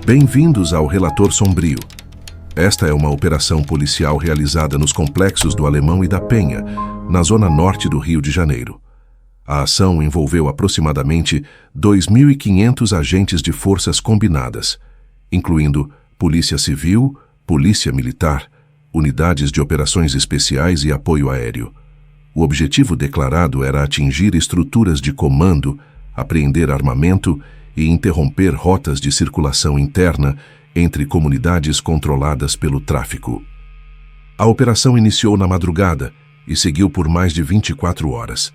Bem-vindos ao Relator Sombrio. Esta é uma operação policial realizada nos complexos do Alemão e da Penha, na zona norte do Rio de Janeiro. A ação envolveu aproximadamente 2.500 agentes de forças combinadas, incluindo Polícia Civil, Polícia Militar, unidades de operações especiais e apoio aéreo. O objetivo declarado era atingir estruturas de comando, apreender armamento e interromper rotas de circulação interna entre comunidades controladas pelo tráfico. A operação iniciou na madrugada e seguiu por mais de 24 horas.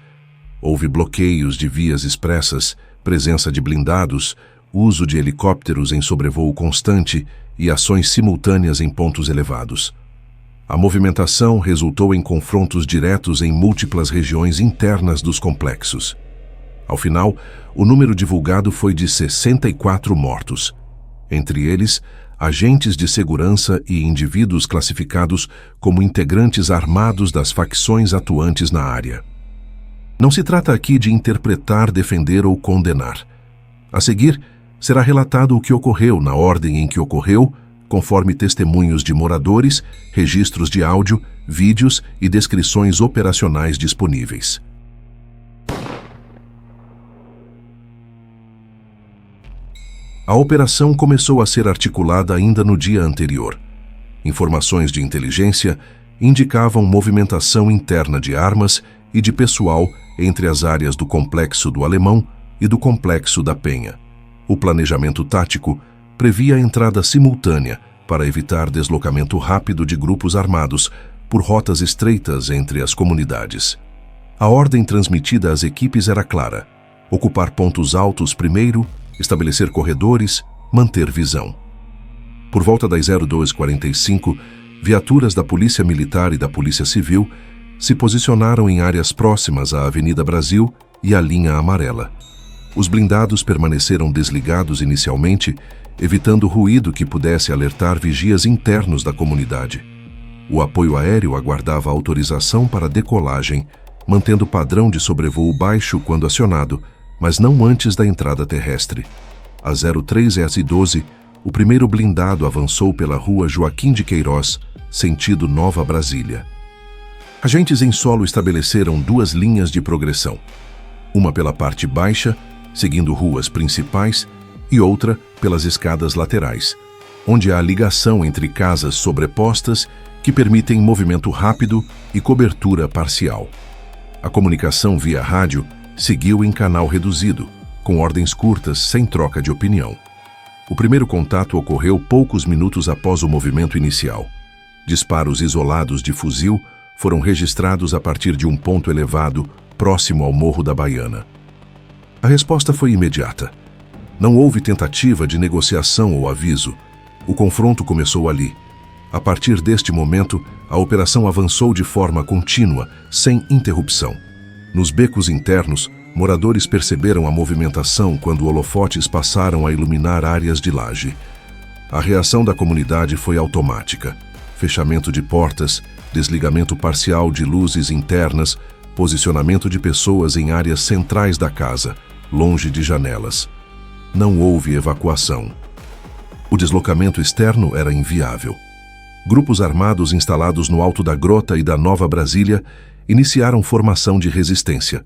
Houve bloqueios de vias expressas, presença de blindados, uso de helicópteros em sobrevoo constante e ações simultâneas em pontos elevados. A movimentação resultou em confrontos diretos em múltiplas regiões internas dos complexos. Ao final, o número divulgado foi de 64 mortos. Entre eles, agentes de segurança e indivíduos classificados como integrantes armados das facções atuantes na área. Não se trata aqui de interpretar, defender ou condenar. A seguir, será relatado o que ocorreu na ordem em que ocorreu, conforme testemunhos de moradores, registros de áudio, vídeos e descrições operacionais disponíveis. A operação começou a ser articulada ainda no dia anterior. Informações de inteligência indicavam movimentação interna de armas e de pessoal entre as áreas do Complexo do Alemão e do Complexo da Penha. O planejamento tático previa a entrada simultânea para evitar deslocamento rápido de grupos armados por rotas estreitas entre as comunidades. A ordem transmitida às equipes era clara: ocupar pontos altos primeiro, estabelecer corredores, manter visão. Por volta das 02h45, viaturas da Polícia Militar e da Polícia Civil se posicionaram em áreas próximas à Avenida Brasil e à linha amarela. Os blindados permaneceram desligados inicialmente, evitando ruído que pudesse alertar vigias internos da comunidade. O apoio aéreo aguardava autorização para decolagem, mantendo padrão de sobrevoo baixo quando acionado, mas não antes da entrada terrestre. Às 03h12, o primeiro blindado avançou pela rua Joaquim de Queiroz, sentido Nova Brasília. Agentes em solo estabeleceram duas linhas de progressão, uma pela parte baixa, seguindo ruas principais, e outra pelas escadas laterais, onde há ligação entre casas sobrepostas que permitem movimento rápido e cobertura parcial. A comunicação via rádio seguiu em canal reduzido, com ordens curtas sem troca de opinião. O primeiro contato ocorreu poucos minutos após o movimento inicial. Disparos isolados de fuzil foram registrados a partir de um ponto elevado próximo ao Morro da Baiana. A resposta foi imediata. Não houve tentativa de negociação ou aviso. O confronto começou ali. A partir deste momento, a operação avançou de forma contínua, sem interrupção. Nos becos internos, moradores perceberam a movimentação quando holofotes passaram a iluminar áreas de laje. A reação da comunidade foi automática. Fechamento de portas, desligamento parcial de luzes internas, posicionamento de pessoas em áreas centrais da casa, longe de janelas. Não houve evacuação. O deslocamento externo era inviável. Grupos armados instalados no alto da Grota e da Nova Brasília iniciaram formação de resistência.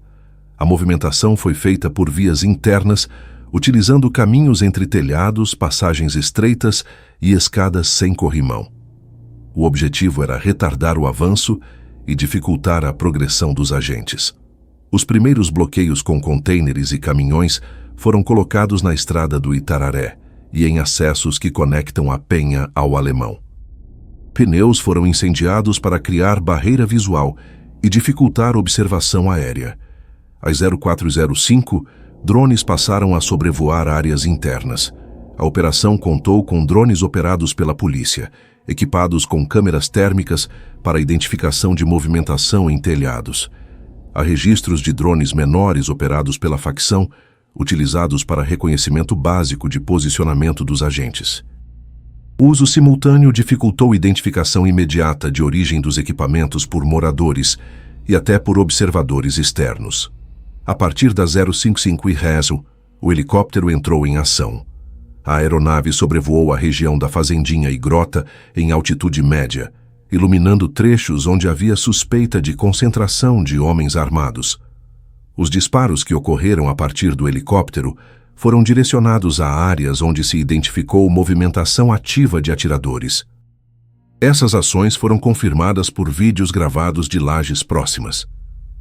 A movimentação foi feita por vias internas, utilizando caminhos entre telhados, passagens estreitas e escadas sem corrimão. O objetivo era retardar o avanço e dificultar a progressão dos agentes. Os primeiros bloqueios com contêineres e caminhões foram colocados na estrada do Itararé e em acessos que conectam a Penha ao Alemão. Pneus foram incendiados para criar barreira visual e dificultar observação aérea. Às 04h05, drones passaram a sobrevoar áreas internas. A operação contou com drones operados pela polícia, equipados com câmeras térmicas para identificação de movimentação em telhados. Há registros de drones menores operados pela facção, utilizados para reconhecimento básico de posicionamento dos agentes. O uso simultâneo dificultou identificação imediata de origem dos equipamentos por moradores e até por observadores externos. A partir da 055 e rezo, o helicóptero entrou em ação. A aeronave sobrevoou a região da fazendinha e grota em altitude média, iluminando trechos onde havia suspeita de concentração de homens armados. Os disparos que ocorreram a partir do helicóptero foram direcionados a áreas onde se identificou movimentação ativa de atiradores. Essas ações foram confirmadas por vídeos gravados de lajes próximas.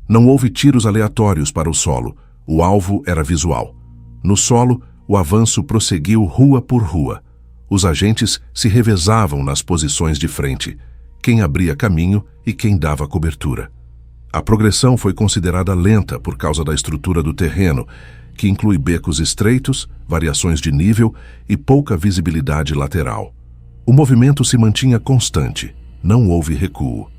Não houve tiros aleatórios para o solo, o alvo era visual. No solo, o avanço prosseguiu rua por rua. Os agentes se revezavam nas posições de frente, quem abria caminho e quem dava cobertura. A progressão foi considerada lenta por causa da estrutura do terreno, que inclui becos estreitos, variações de nível e pouca visibilidade lateral. O movimento se mantinha constante, não houve recuo.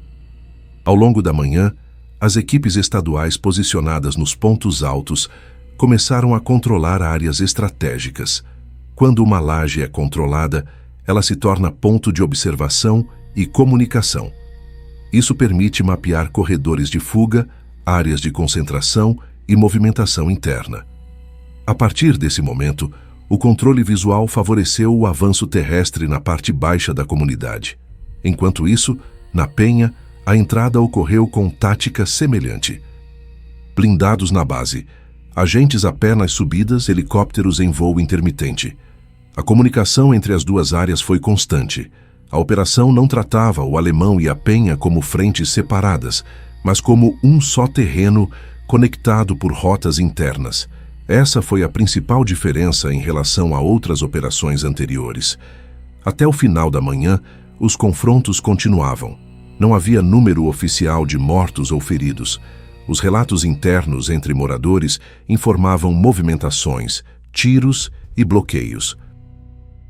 Ao longo da manhã, as equipes estaduais posicionadas nos pontos altos começaram a controlar áreas estratégicas. Quando uma laje é controlada, ela se torna ponto de observação e comunicação. Isso permite mapear corredores de fuga, áreas de concentração e movimentação interna. A partir desse momento, o controle visual favoreceu o avanço terrestre na parte baixa da comunidade. Enquanto isso, na Penha, a entrada ocorreu com tática semelhante. Blindados na base, agentes a pé nas subidas, helicópteros em voo intermitente. A comunicação entre as duas áreas foi constante. A operação não tratava o Alemão e a Penha como frentes separadas, mas como um só terreno conectado por rotas internas. Essa foi a principal diferença em relação a outras operações anteriores. Até o final da manhã, os confrontos continuavam. Não havia número oficial de mortos ou feridos. Os relatos internos entre moradores informavam movimentações, tiros e bloqueios.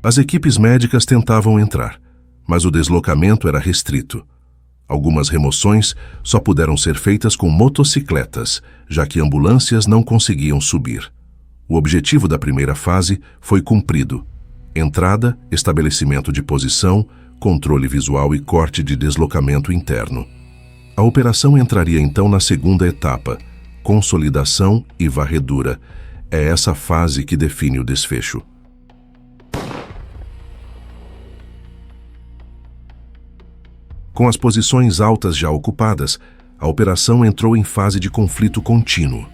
As equipes médicas tentavam entrar, mas o deslocamento era restrito. Algumas remoções só puderam ser feitas com motocicletas, já que ambulâncias não conseguiam subir. O objetivo da primeira fase foi cumprido: entrada, estabelecimento de posição, controle visual e corte de deslocamento interno. A operação entraria então na segunda etapa, consolidação e varredura. É essa fase que define o desfecho. Com as posições altas já ocupadas, a operação entrou em fase de conflito contínuo.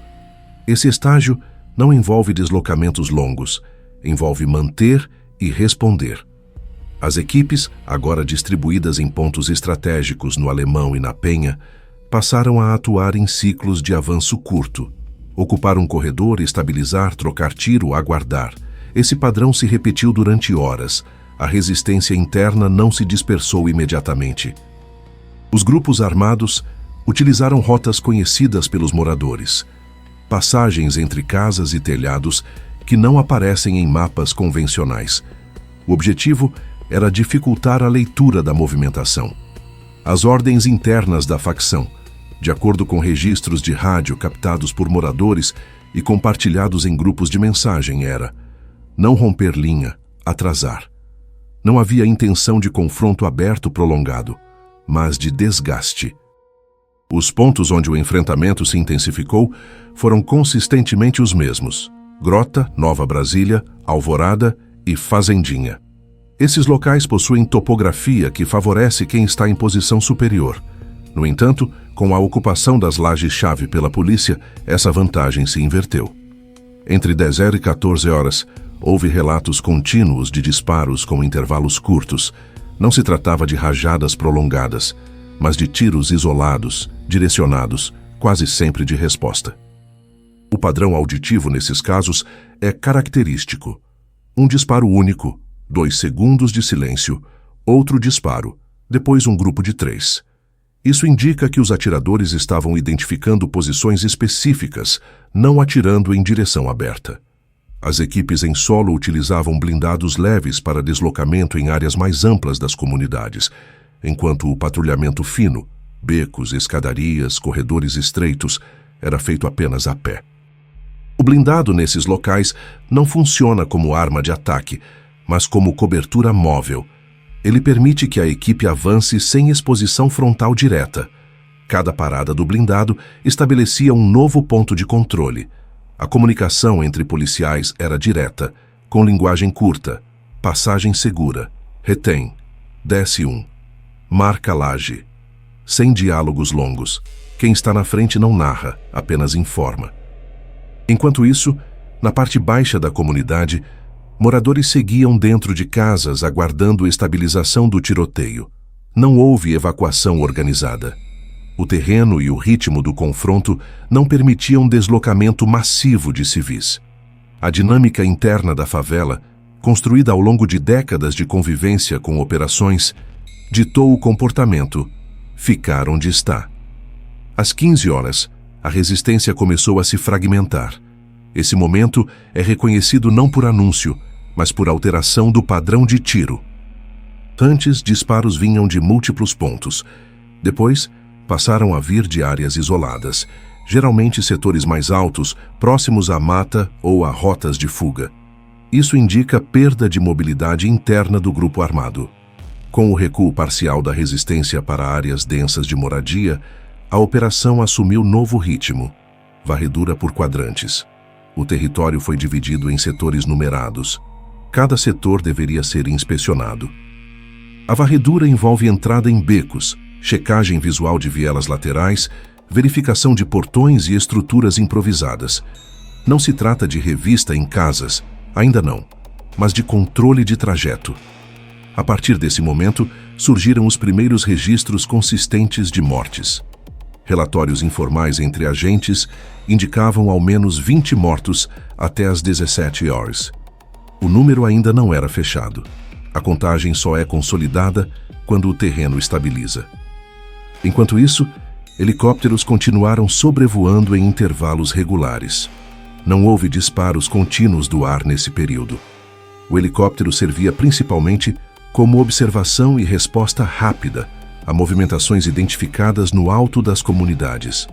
Esse estágio não envolve deslocamentos longos, envolve manter e responder. As equipes, agora distribuídas em pontos estratégicos no Alemão e na Penha, passaram a atuar em ciclos de avanço curto. Ocupar um corredor, estabilizar, trocar tiro, aguardar. Esse padrão se repetiu durante horas. A resistência interna não se dispersou imediatamente. Os grupos armados utilizaram rotas conhecidas pelos moradores, passagens entre casas e telhados que não aparecem em mapas convencionais. O objetivo era dificultar a leitura da movimentação. As ordens internas da facção, de acordo com registros de rádio captados por moradores e compartilhados em grupos de mensagem, era: não romper linha, atrasar. Não havia intenção de confronto aberto prolongado, mas de desgaste. Os pontos onde o enfrentamento se intensificou foram consistentemente os mesmos: Grota, Nova Brasília, Alvorada e Fazendinha. Esses locais possuem topografia que favorece quem está em posição superior. No entanto, com a ocupação das lajes-chave pela polícia, essa vantagem se inverteu. Entre 10h e 14h, houve relatos contínuos de disparos com intervalos curtos. Não se tratava de rajadas prolongadas, mas de tiros isolados, direcionados, quase sempre de resposta. O padrão auditivo nesses casos é característico. Um disparo único, 2 segundos de silêncio, outro disparo, depois um grupo de 3. Isso indica que os atiradores estavam identificando posições específicas, não atirando em direção aberta. As equipes em solo utilizavam blindados leves para deslocamento em áreas mais amplas das comunidades, enquanto o patrulhamento fino, becos, escadarias, corredores estreitos, era feito apenas a pé. O blindado nesses locais não funciona como arma de ataque, mas como cobertura móvel. Ele permite que a equipe avance sem exposição frontal direta. Cada parada do blindado estabelecia um novo ponto de controle. A comunicação entre policiais era direta, com linguagem curta, passagem segura, retém, desce 1, marca laje. Sem diálogos longos, quem está na frente não narra, apenas informa. Enquanto isso, na parte baixa da comunidade, moradores seguiam dentro de casas aguardando estabilização do tiroteio. Não houve evacuação organizada. O terreno e o ritmo do confronto não permitiam deslocamento massivo de civis. A dinâmica interna da favela, construída ao longo de décadas de convivência com operações, ditou o comportamento: ficar onde está. Às 15 horas, a resistência começou a se fragmentar. Esse momento é reconhecido não por anúncio, mas por alteração do padrão de tiro. Antes, disparos vinham de múltiplos pontos. Depois, passaram a vir de áreas isoladas, geralmente setores mais altos, próximos à mata ou a rotas de fuga. Isso indica perda de mobilidade interna do grupo armado. Com o recuo parcial da resistência para áreas densas de moradia, a operação assumiu novo ritmo: varredura por quadrantes. O território foi dividido em setores numerados. Cada setor deveria ser inspecionado. A varredura envolve entrada em becos, checagem visual de vielas laterais, verificação de portões e estruturas improvisadas. Não se trata de revista em casas, ainda não, mas de controle de trajeto. A partir desse momento, surgiram os primeiros registros consistentes de mortes. Relatórios informais entre agentes indicavam ao menos 20 mortos até às 17 horas. O número ainda não era fechado. A contagem só é consolidada quando o terreno estabiliza. Enquanto isso, helicópteros continuaram sobrevoando em intervalos regulares. Não houve disparos contínuos do ar nesse período. O helicóptero servia principalmente como observação e resposta rápida a movimentações identificadas no alto das comunidades.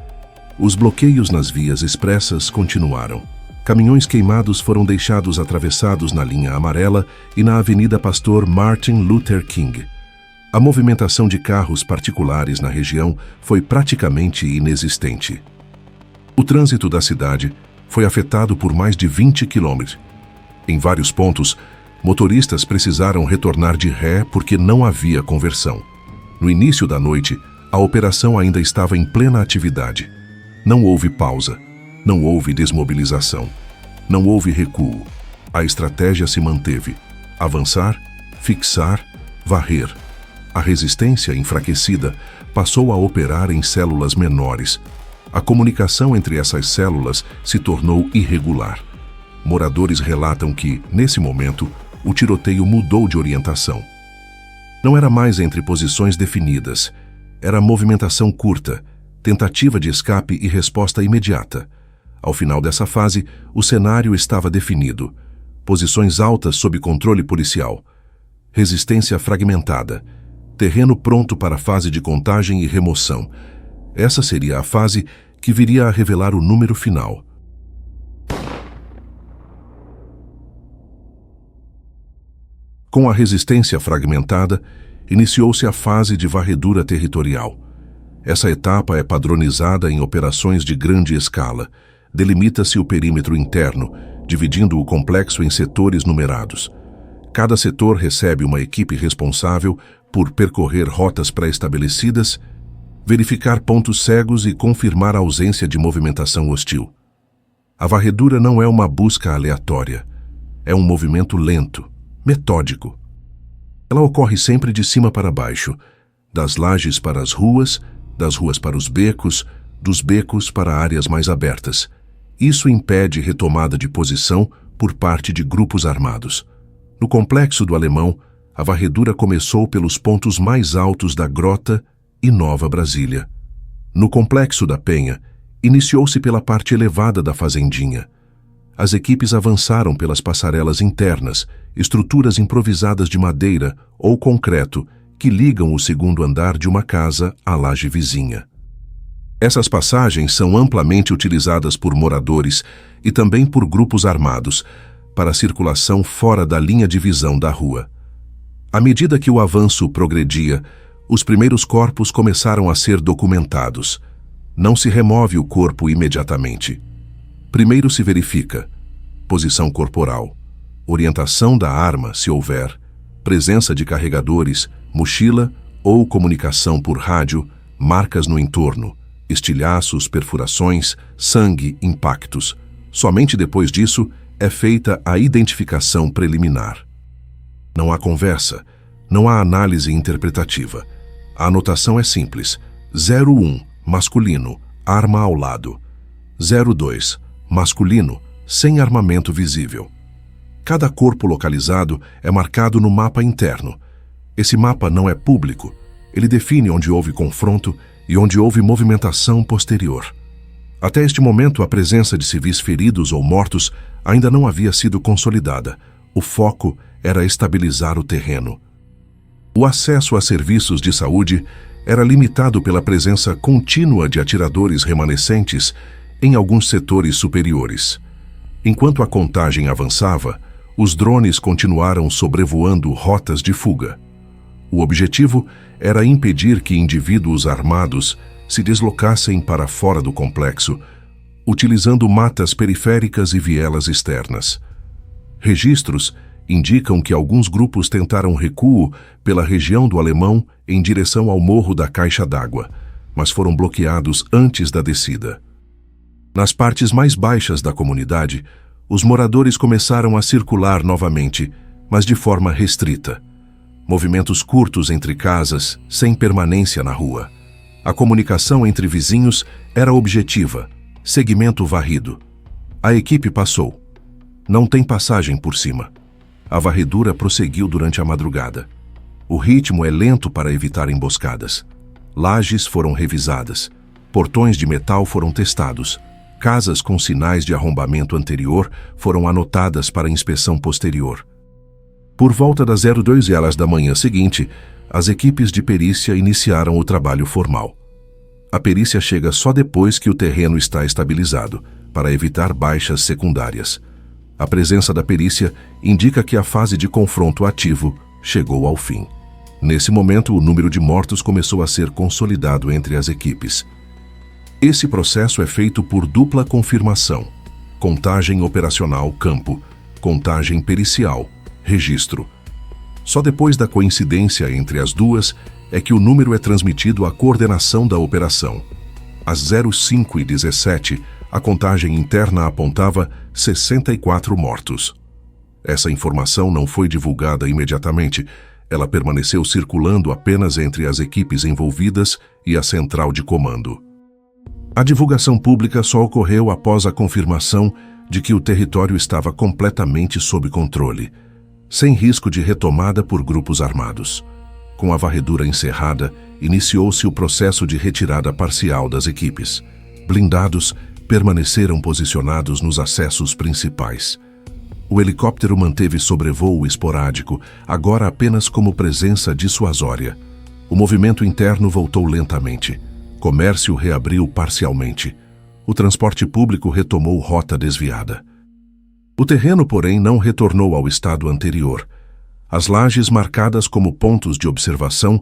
Os bloqueios nas vias expressas continuaram. Caminhões queimados foram deixados atravessados na linha amarela e na Avenida Pastor Martin Luther King. A movimentação de carros particulares na região foi praticamente inexistente. O trânsito da cidade foi afetado por mais de 20 quilômetros. Em vários pontos, motoristas precisaram retornar de ré porque não havia conversão. No início da noite, a operação ainda estava em plena atividade. Não houve pausa, não houve desmobilização, não houve recuo. A estratégia se manteve: avançar, fixar, varrer. A resistência enfraquecida passou a operar em células menores. A comunicação entre essas células se tornou irregular. Moradores relatam que, nesse momento, o tiroteio mudou de orientação. Não era mais entre posições definidas. Era movimentação curta, tentativa de escape e resposta imediata. Ao final dessa fase, o cenário estava definido. Posições altas sob controle policial. Resistência fragmentada. Terreno pronto para a fase de contagem e remoção. Essa seria a fase que viria a revelar o número final. Com a resistência fragmentada, iniciou-se a fase de varredura territorial. Essa etapa é padronizada em operações de grande escala. Delimita-se o perímetro interno, dividindo o complexo em setores numerados. Cada setor recebe uma equipe responsável por percorrer rotas pré-estabelecidas, verificar pontos cegos e confirmar a ausência de movimentação hostil. A varredura não é uma busca aleatória. É um movimento lento, metódico. Ela ocorre sempre de cima para baixo, das lajes para as ruas, das ruas para os becos, dos becos para áreas mais abertas. Isso impede retomada de posição por parte de grupos armados. No complexo do Alemão, a varredura começou pelos pontos mais altos da Grota e Nova Brasília. No complexo da Penha, iniciou-se pela parte elevada da Fazendinha. As equipes avançaram pelas passarelas internas, estruturas improvisadas de madeira ou concreto que ligam o segundo andar de uma casa à laje vizinha. Essas passagens são amplamente utilizadas por moradores e também por grupos armados para circulação fora da linha de visão da rua. À medida que o avanço progredia, os primeiros corpos começaram a ser documentados. Não se remove o corpo imediatamente. Primeiro se verifica posição corporal, orientação da arma, se houver, presença de carregadores, mochila ou comunicação por rádio, marcas no entorno, estilhaços, perfurações, sangue, impactos. Somente depois disso é feita a identificação preliminar. Não há conversa, não há análise interpretativa. A anotação é simples. 01, masculino, arma ao lado. 02, masculino, sem armamento visível. Cada corpo localizado é marcado no mapa interno. Esse mapa não é público. Ele define onde houve confronto e onde houve movimentação posterior. Até este momento, a presença de civis feridos ou mortos ainda não havia sido consolidada. O foco era estabilizar o terreno. O acesso a serviços de saúde era limitado pela presença contínua de atiradores remanescentes em alguns setores superiores. Enquanto a contagem avançava, os drones continuaram sobrevoando rotas de fuga. O objetivo era impedir que indivíduos armados se deslocassem para fora do complexo, utilizando matas periféricas e vielas externas. Registros indicam que alguns grupos tentaram recuo pela região do Alemão em direção ao Morro da Caixa d'Água, mas foram bloqueados antes da descida. Nas partes mais baixas da comunidade, os moradores começaram a circular novamente, mas de forma restrita. Movimentos curtos entre casas, sem permanência na rua. A comunicação entre vizinhos era objetiva, segmento varrido. A equipe passou. Não tem passagem por cima. A varredura prosseguiu durante a madrugada. O ritmo é lento para evitar emboscadas. Lajes foram revisadas. Portões de metal foram testados. Casas com sinais de arrombamento anterior foram anotadas para inspeção posterior. Por volta das 02h da manhã seguinte, as equipes de perícia iniciaram o trabalho formal. A perícia chega só depois que o terreno está estabilizado, para evitar baixas secundárias. A presença da perícia indica que a fase de confronto ativo chegou ao fim. Nesse momento, o número de mortos começou a ser consolidado entre as equipes. Esse processo é feito por dupla confirmação: contagem operacional campo, contagem pericial, registro. Só depois da coincidência entre as duas é que o número é transmitido à coordenação da operação. Às 05h17, a contagem interna apontava 64 mortos. Essa informação não foi divulgada imediatamente, ela permaneceu circulando apenas entre as equipes envolvidas e a central de comando. A divulgação pública só ocorreu após a confirmação de que o território estava completamente sob controle, sem risco de retomada por grupos armados. Com a varredura encerrada, iniciou-se o processo de retirada parcial das equipes. Blindados permaneceram posicionados nos acessos principais. O helicóptero manteve sobrevoo esporádico, agora apenas como presença dissuasória. O movimento interno voltou lentamente. Comércio reabriu parcialmente. O transporte público retomou rota desviada. O terreno, porém, não retornou ao estado anterior. As lajes marcadas como pontos de observação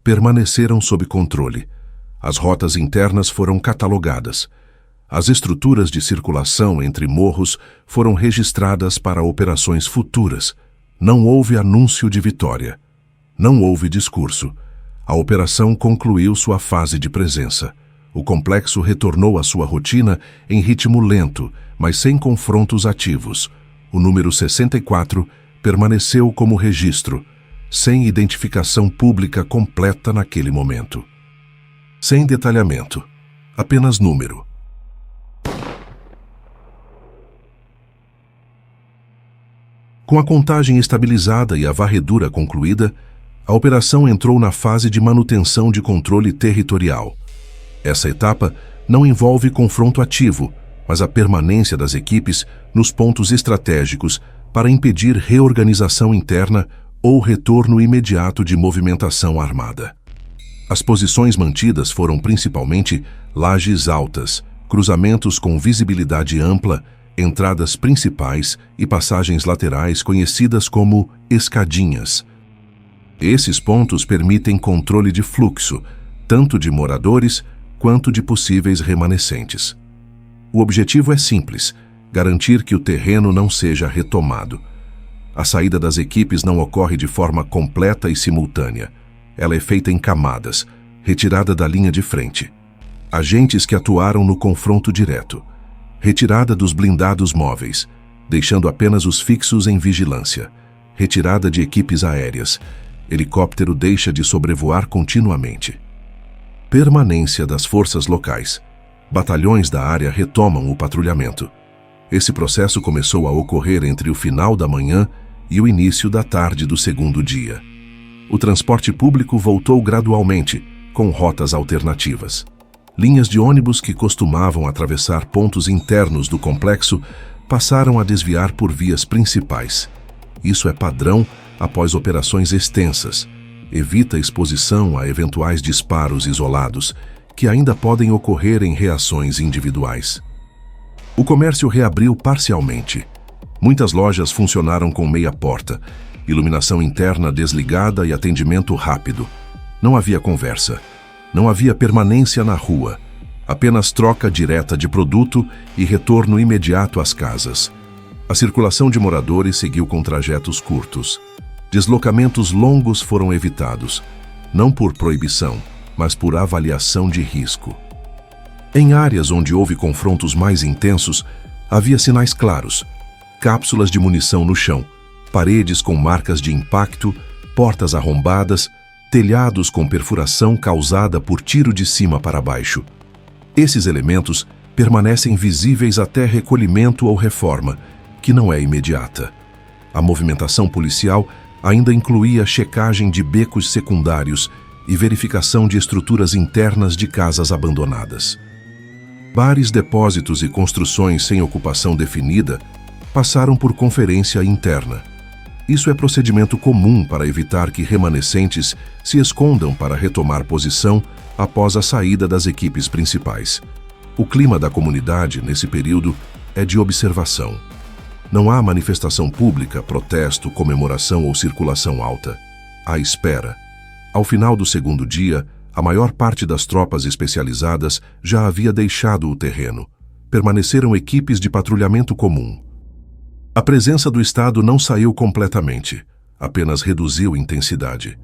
permaneceram sob controle. As rotas internas foram catalogadas. As estruturas de circulação entre morros foram registradas para operações futuras. Não houve anúncio de vitória. Não houve discurso. A operação concluiu sua fase de presença. O complexo retornou à sua rotina em ritmo lento, mas sem confrontos ativos. O número 64 permaneceu como registro, sem identificação pública completa naquele momento. Sem detalhamento, apenas número. Com a contagem estabilizada e a varredura concluída, a operação entrou na fase de manutenção de controle territorial. Essa etapa não envolve confronto ativo, mas a permanência das equipes nos pontos estratégicos para impedir reorganização interna ou retorno imediato de movimentação armada. As posições mantidas foram principalmente lajes altas, cruzamentos com visibilidade ampla, entradas principais e passagens laterais conhecidas como escadinhas. Esses pontos permitem controle de fluxo, tanto de moradores quanto de possíveis remanescentes. O objetivo é simples: garantir que o terreno não seja retomado. A saída das equipes não ocorre de forma completa e simultânea. Ela é feita em camadas, retirada da linha de frente. Agentes que atuaram no confronto direto. Retirada dos blindados móveis, deixando apenas os fixos em vigilância. Retirada de equipes aéreas. Helicóptero deixa de sobrevoar continuamente. Permanência das forças locais. Batalhões da área retomam o patrulhamento. Esse processo começou a ocorrer entre o final da manhã e o início da tarde do segundo dia. O transporte público voltou gradualmente, com rotas alternativas. Linhas de ônibus que costumavam atravessar pontos internos do complexo passaram a desviar por vias principais. Isso é padrão após operações extensas. Evita exposição a eventuais disparos isolados, que ainda podem ocorrer em reações individuais. O comércio reabriu parcialmente. Muitas lojas funcionaram com meia porta, iluminação interna desligada e atendimento rápido. Não havia conversa. Não havia permanência na rua. Apenas troca direta de produto e retorno imediato às casas. A circulação de moradores seguiu com trajetos curtos. Deslocamentos longos foram evitados, não por proibição, mas por avaliação de risco. Em áreas onde houve confrontos mais intensos, havia sinais claros: cápsulas de munição no chão, paredes com marcas de impacto, portas arrombadas, telhados com perfuração causada por tiro de cima para baixo. Esses elementos permanecem visíveis até recolhimento ou reforma, que não é imediata. A movimentação policial ainda incluía checagem de becos secundários e verificação de estruturas internas de casas abandonadas. Bares, depósitos e construções sem ocupação definida passaram por conferência interna. Isso é procedimento comum para evitar que remanescentes se escondam para retomar posição após a saída das equipes principais. O clima da comunidade, nesse período, é de observação. Não há manifestação pública, protesto, comemoração ou circulação alta. Há espera. Ao final do segundo dia, a maior parte das tropas especializadas já havia deixado o terreno. Permaneceram equipes de patrulhamento comum. A presença do Estado não saiu completamente, apenas reduziu intensidade.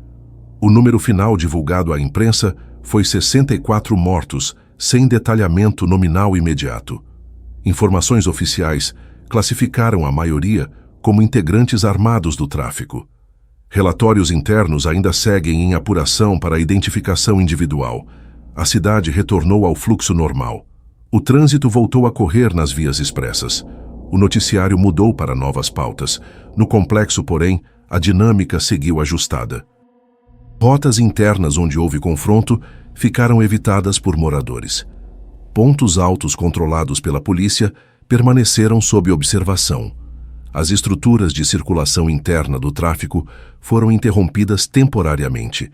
O número final divulgado à imprensa foi 64 mortos, sem detalhamento nominal imediato. Informações oficiais classificaram a maioria como integrantes armados do tráfico. Relatórios internos ainda seguem em apuração para a identificação individual. A cidade retornou ao fluxo normal. O trânsito voltou a correr nas vias expressas. O noticiário mudou para novas pautas. No complexo, porém, a dinâmica seguiu ajustada. Rotas internas onde houve confronto ficaram evitadas por moradores. Pontos altos controlados pela polícia permaneceram sob observação. As estruturas de circulação interna do tráfico foram interrompidas temporariamente.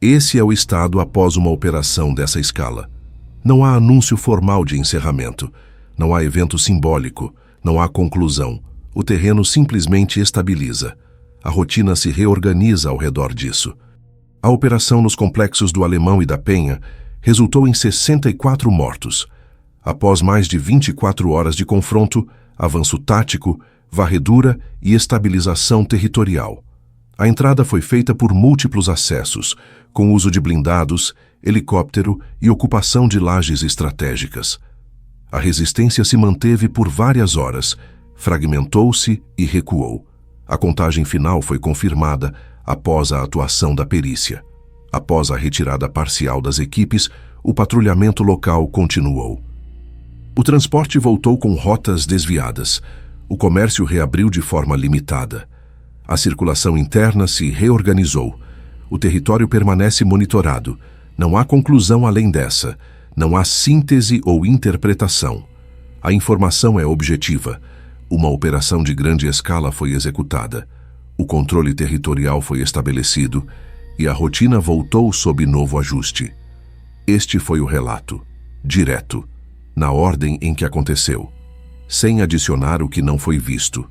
Esse é o estado após uma operação dessa escala. Não há anúncio formal de encerramento. Não há evento simbólico. Não há conclusão. O terreno simplesmente estabiliza. A rotina se reorganiza ao redor disso. A operação nos complexos do Alemão e da Penha resultou em 64 mortos. Após mais de 24 horas de confronto, avanço tático, varredura e estabilização territorial. A entrada foi feita por múltiplos acessos, com uso de blindados, helicóptero e ocupação de lajes estratégicas. A resistência se manteve por várias horas, fragmentou-se e recuou. A contagem final foi confirmada após a atuação da perícia. Após a retirada parcial das equipes, o patrulhamento local continuou. O transporte voltou com rotas desviadas. O comércio reabriu de forma limitada. A circulação interna se reorganizou. O território permanece monitorado. Não há conclusão além dessa. Não há síntese ou interpretação. A informação é objetiva. Uma operação de grande escala foi executada. O controle territorial foi estabelecido e a rotina voltou sob novo ajuste. Este foi o relato, direto, na ordem em que aconteceu, sem adicionar o que não foi visto.